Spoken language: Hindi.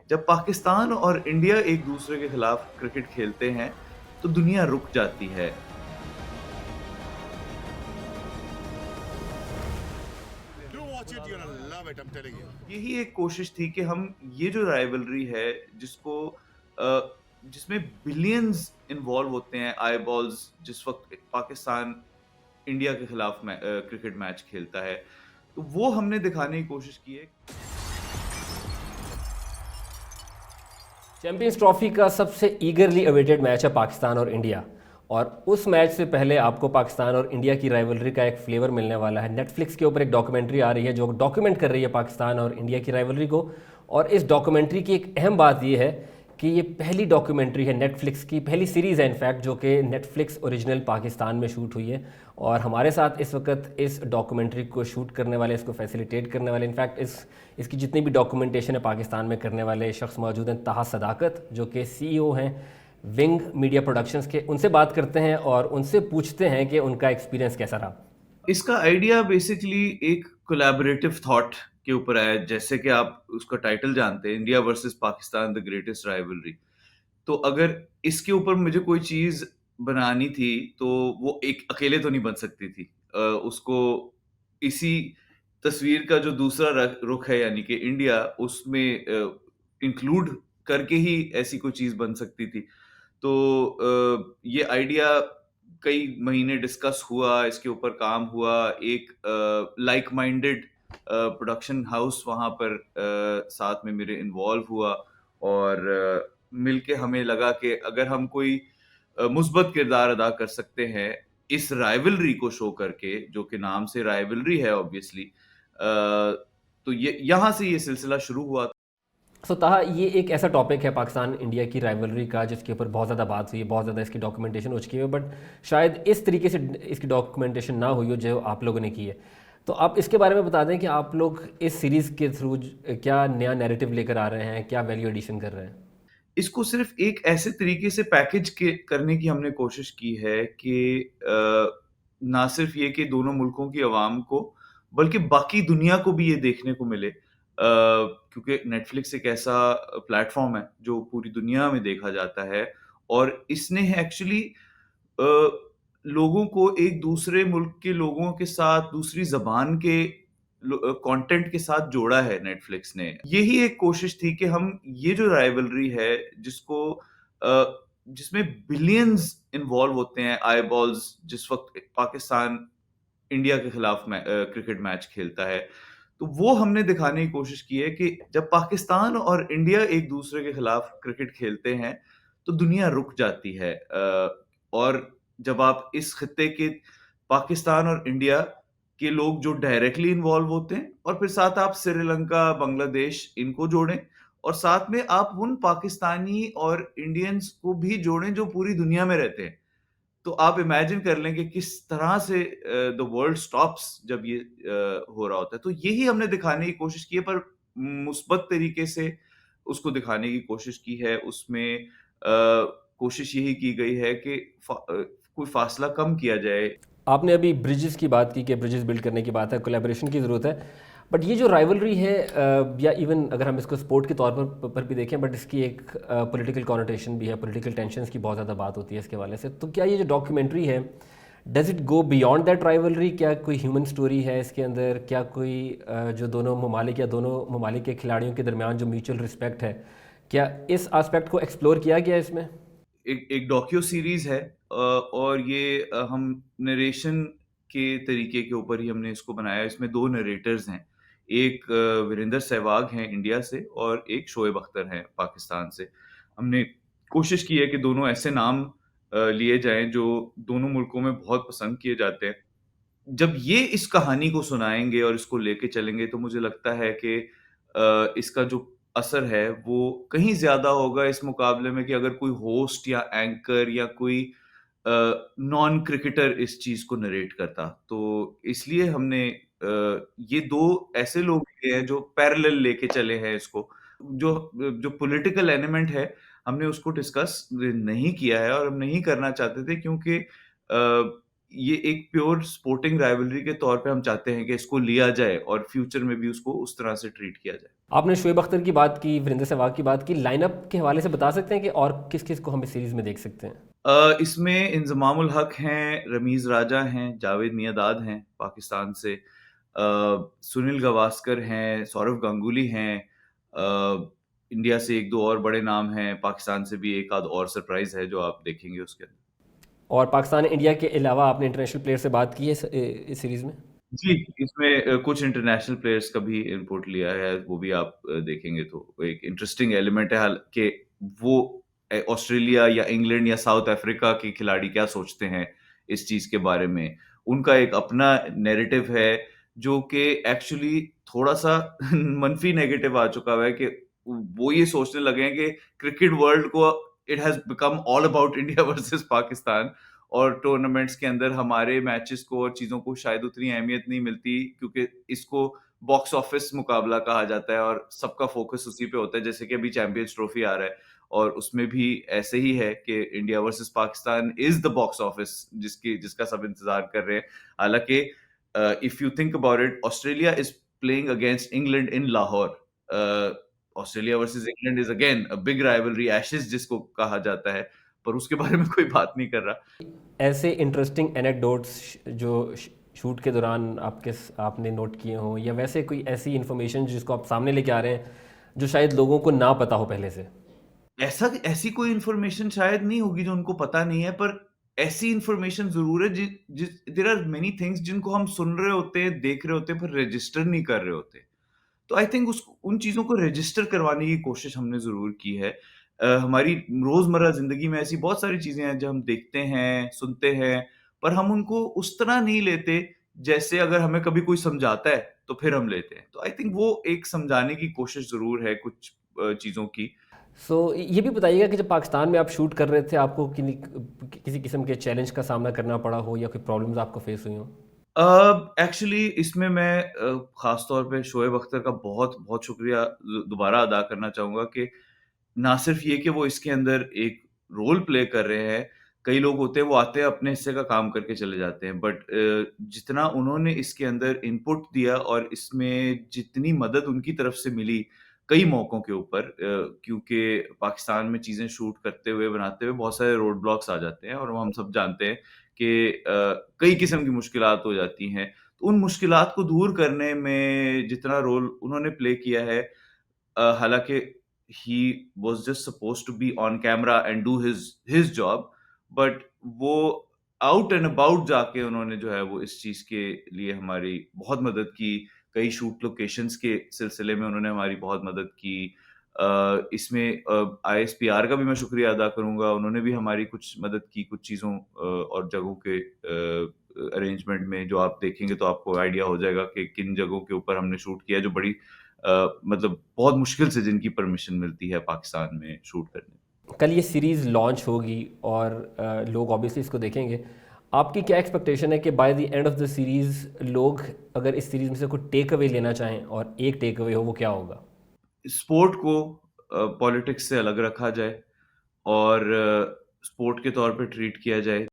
जब पाकिस्तान और इंडिया एक दूसरे के खिलाफ क्रिकेट खेलते हैं, तो दुनिया रुक जाती है। Do watch it, you're gonna love it, I'm telling you. यही एक कोशिश थी कि हम ये जो राइवलरी है जिसको जिसमें बिलियंस इन्वॉल्व होते हैं आईबॉल्स जिस वक़्त पाकिस्तान इंडिया के खिलाफ क्रिकेट मैच खेलता है, तो वो हमने दिखाने की कोशिश की है। चैंपियंस ट्रॉफी का सबसे ईगरली अवेटेड मैच है पाकिस्तान और इंडिया। और उस मैच से पहले आपको पाकिस्तान और इंडिया की राइवलरी का एक फ्लेवर मिलने वाला है। नेटफ्लिक्स के ऊपर एक डॉक्यूमेंट्री आ रही है जो डॉक्यूमेंट कर रही है पाकिस्तान और इंडिया की राइवलरी को। और इस डॉक्यूमेंट्री की एक अहम बात यह है कि ये पहली डॉक्यूमेंट्री है नेटफ्लिक्स की, पहली सीरीज़ है इनफैक्ट, जो कि नेटफ्लिक्स ओरिजिनल पाकिस्तान में शूट हुई है। और हमारे साथ इस वक्त इस डॉक्यूमेंट्री को शूट करने वाले, इसको फैसिलिटेट करने वाले, इनफैक्ट इसकी जितनी भी डॉक्यूमेंटेशन है पाकिस्तान में करने वाले शख्स मौजूद हैं, ताहा सदाकत, जो कि CEO हैं विंग मीडिया प्रोडक्शंस के। उनसे बात करते हैं और उनसे पूछते हैं कि उनका एक्सपीरियंस कैसा रहा। इसका आइडिया बेसिकली एक कोलैबोरेटिव थॉट के ऊपर आया, जैसे कि आप उसका टाइटल जानते हैं, India versus Pakistan the greatest rivalry. तो अगर इसके ऊपर मुझे कोई चीज़ बनानी थी, तो वो एक अकेले तो नहीं बन सकती थी। उसको इसी तस्वीर का जो दूसरा रुख है यानी कि इंडिया, उसमें इंक्लूड करके ही ऐसी कोई चीज़ बन सकती थी। तो ये आइडिया कई महीने डिस्कस हुआ, इसके ऊपर काम हुआ। एक लाइक माइंडेड प्रोडक्शन हाउस वहाँ पर साथ में मेरे इन्वॉल्व हुआ और मिलके हमें लगा कि अगर हम कोई मुस्बत किरदार अदा कर सकते हैं इस राइवलरी को शो करके, जो कि नाम से राइवलरी है ऑब्वियसली, तो ये यहाँ से ये सिलसिला शुरू हुआ। सो ताहा, ये एक ऐसा टॉपिक है पाकिस्तान इंडिया की राइवलरी का जिसके ऊपर बहुत ज़्यादा बात हुई है, बहुत ज़्यादा इसकी डॉक्यूमेंटेशन हो चुकी है, बट शायद इस तरीके से इसकी डॉक्यूमेंटेशन ना हुई हो जो आप लोगों ने की है। तो आप इसके बारे में बता दें कि आप लोग इस सीरीज़ के थ्रू क्या नया नैरेटिव लेकर आ रहे हैं, क्या वैल्यू एडिशन कर रहे हैं। इसको सिर्फ एक ऐसे तरीके से पैकेज के करने की हमने कोशिश की है कि ना सिर्फ ये कि दोनों मुल्कों की आवाम को, बल्कि बाकी दुनिया को भी ये देखने को मिले। क्योंकि नेटफ्लिक्स एक ऐसा प्लेटफ़ॉर्म है जो पूरी दुनिया में देखा जाता है और इसने एक्चुअली अ, लोगों को एक दूसरे मुल्क के लोगों के साथ दूसरी ज़बान के कंटेंट के साथ जोड़ा है नेटफ्लिक्स ने। यही एक कोशिश थी कि हम ये जो राइवलरी है जिसको जिसमें बिलियंस इन्वॉल्व होते हैं आईबॉल्स जिस वक़्त पाकिस्तान इंडिया के खिलाफ क्रिकेट मैच खेलता है, तो वो हमने दिखाने की कोशिश की है कि जब पाकिस्तान और इंडिया एक दूसरे के खिलाफ क्रिकेट खेलते हैं, तो दुनिया रुक जाती है। और जब आप इस खित्ते के पाकिस्तान और इंडिया के लोग जो डायरेक्टली इन्वॉल्व होते हैं और फिर साथ आप श्रीलंका, बांग्लादेश इनको जोड़ें और साथ में आप उन पाकिस्तानी और इंडियंस को भी जोड़ें जो पूरी दुनिया में रहते हैं। तो आप इमेजिन कर लें कि किस तरह से द वर्ल्ड स्टॉप्स जब ये हो रहा होता है। तो यही हमने दिखाने की कोशिश की है, पर मुस्बत तरीके से उसको दिखाने की कोशिश की है। उसमें कोशिश यही की गई है कि कोई फ़ासला कम किया जाए। आपने अभी ब्रिजेस की बात की कि ब्रिजेस बिल्ड करने की बात है, कोलैबोरेशन की ज़रूरत है। बट ये जो राइवलरी है, या इवन अगर हम इसको स्पोर्ट के तौर पर भी देखें, बट इसकी एक पॉलिटिकल कॉनोटेशन भी है, पॉलिटिकल टेंशन्स की बहुत ज़्यादा बात होती है इसके वाले से। तो क्या ये जो डॉक्यूमेंट्री है, does it go beyond that rivalry? क्या कोई ह्यूमन स्टोरी है इसके अंदर? क्या कोई जो दोनों ममालिक या दोनों ममालिक के खिलाड़ियों के दरमियान जो म्यूचुअल रिस्पेक्ट है, क्या इस आस्पेक्ट को एक्सप्लोर किया गया है इसमें? एक डॉक्यू सीरीज़ है और ये हम नरेशन के तरीके के ऊपर ही हमने इसको बनाया है। इसमें 2 नरेटर्स हैं। एक वीरेंद्र सहवाग हैं इंडिया से और एक शोएब अख्तर हैं पाकिस्तान से। हमने कोशिश की है कि दोनों ऐसे नाम लिए जाएँ जो दोनों मुल्कों में बहुत पसंद किए जाते हैं। जब ये इस कहानी को सुनाएँगे और इसको लेके चलेंगे, तो मुझे लगता है कि इसका जो असर है वो कहीं ज़्यादा होगा इस मुकाबले में कि अगर कोई होस्ट या एंकर या कोई नॉन क्रिकेटर इस चीज़ को नरेट करता। तो इसलिए हमने ये 2 ऐसे लोग लिए हैं जो पैरेलल लेके चले हैं इसको। जो जो पॉलिटिकल एलिमेंट है, हमने उसको डिस्कस नहीं किया है और हम नहीं करना चाहते थे, क्योंकि ये एक प्योर स्पोर्टिंग राइवलरी के तौर पे हम चाहते हैं कि इसको लिया जाए और फ्यूचर में भी उसको उस तरह से ट्रीट किया जाए। आपने शोएब अख्तर की बात की, वीरेंद्र सहवाग की बात की, लाइनअप के हवाले से बता सकते हैं कि और किस-किस को हम इस सीरीज़ में देख सकते हैं? इसमें इंज़माम उल हक हैं, रमीज़ राजा हैं, जावेद मियांदाद हैं पाकिस्तान से, सुनील गावस्कर हैं, सौरव गांगुली हैं, इंडिया से 1-2 और बड़े नाम हैं, पाकिस्तान से भी 1 आध और सरप्राइज़ है जो आप देखेंगे उसके अंदर। और पाकिस्तान इंडिया के अलावा आपने इंटरनेशनल प्लेयर से बात की है इस सीरीज़ में? जी, इसमें कुछ इंटरनेशनल प्लेयर्स का भी इनपुट लिया है, वो भी आप देखेंगे तो एक इंटरेस्टिंग एलिमेंट है हाल कि वो ऑस्ट्रेलिया या इंग्लैंड या साउथ अफ्रीका के खिलाड़ी क्या सोचते हैं इस चीज़ के बारे में। उनका एक अपना नैरेटिव है, जो कि एक्चुअली थोड़ा-सा मनफ़ी नेगेटिव आ चुका हुआ है कि वो ये सोचने लगे हैं कि क्रिकेट वर्ल्ड को it has become all about India versus Pakistan. और टूर्नामेंट्स के अंदर हमारे मैचेस को और चीज़ों को शायद उतनी अहमियत नहीं मिलती, क्योंकि इसको बॉक्स ऑफिस मुकाबला कहा जाता है और सबका फ़ोकस उसी पे होता है। जैसे कि अभी चैंपियंस ट्रॉफी आ रहा है और उसमें भी ऐसे ही है कि India versus Pakistan is the box office जिसका सब इंतज़ार कर रहे हैं। हालाँकि if you think about it, Australia is playing against England in Lahore. Australia versus England is again a big rivalry, ashes जिसको कहा जाता है, पर उसके बारे में कोई बात नहीं कर रहा। ऐसे इंटरेस्टिंग एनेक्डोट्स जो शूट के दौरान आपने नोट किए हों, या वैसे कोई ऐसी इन्फॉर्मेशन जिसको आप सामने लेके आ रहे हैं, जो शायद लोगों को ना पता हो पहले से? ऐसी कोई इन्फॉर्मेशन शायद नहीं होगी जो उनको पता नहीं है, पर ऐसी इन्फॉर्मेशन ज़रूर है जि जिस देयर आर मेनी थिंग्स जिनको हम सुन रहे होते हैं, देख रहे होते हैं, पर रजिस्टर नहीं कर रहे होते। तो आई थिंक उस उन चीज़ों को रजिस्टर करवाने की कोशिश हमने ज़रूर की है। हमारी रोज़मर्रा ज़िंदगी में ऐसी बहुत सारी चीज़ें हैं जो हम देखते हैं, सुनते हैं, पर हम उनको उस तरह नहीं लेते, जैसे अगर हमें कभी कोई समझाता है, तो फिर हम लेते हैं। तो आई थिंक वो एक समझाने की कोशिश ज़रूर है कुछ चीज़ों की। सो ये भी बताइएगा कि जब पाकिस्तान में आप शूट कर रहे थे, आपको किसी किस्म के चैलेंज का सामना करना पड़ा हो, या कोई प्रॉब्लम्स आपको फेस हुई हों? एक्चुअली इसमें मैं ख़ास तौर पे शोएब अख्तर का बहुत शुक्रिया दोबारा अदा करना चाहूँगा कि ना सिर्फ़ ये कि वो इसके अंदर एक रोल प्ले कर रहे हैं, कई लोग होते हैं वो आते हैं अपने हिस्से का काम करके चले जाते हैं, बट जितना उन्होंने इसके अंदर इनपुट दिया और इसमें जितनी मदद उनकी तरफ से मिली, कई मौकों के ऊपर, क्योंकि पाकिस्तान में चीज़ें शूट करते हुए, बनाते हुए बहुत सारे रोड ब्लॉक्स आ जाते हैं और वो हम सब जानते हैं कि कई किस्म की मुश्किलात हो जाती हैं। तो उन मुश्किलात को दूर करने में जितना रोल उन्होंने प्ले किया है, हालाँकि he was just supposed to be on camera and do his job, but वो आउट एंड अबाउट जाके उन्होंने जो है वो इस चीज़ के लिए हमारी बहुत मदद की। कई शूट लोकेशंस के सिलसिले में उन्होंने हमारी बहुत मदद की। इसमें आईएसपीआर का भी मैं शुक्रिया अदा करूँगा, उन्होंने भी हमारी कुछ मदद की कुछ चीज़ों और जगहों के अरेंजमेंट में। जो आप देखेंगे तो आपको आइडिया हो जाएगा कि किन जगहों के ऊपर हमने शूट किया, जो बड़ी मतलब बहुत मुश्किल से जिनकी परमिशन मिलती है पाकिस्तान में शूट करने। कल ये सीरीज़ लॉन्च होगी और लोग ऑब्वियसली इसको देखेंगे। आपकी क्या एक्सपेक्टेशन है कि by the end of the series लोग अगर इस सीरीज़ में से कोई टेक अवे लेना चाहें, और एक टेक अवे हो, वो क्या होगा? स्पोर्ट को पॉलिटिक्स से अलग रखा जाए और स्पोर्ट के तौर पे ट्रीट किया जाए।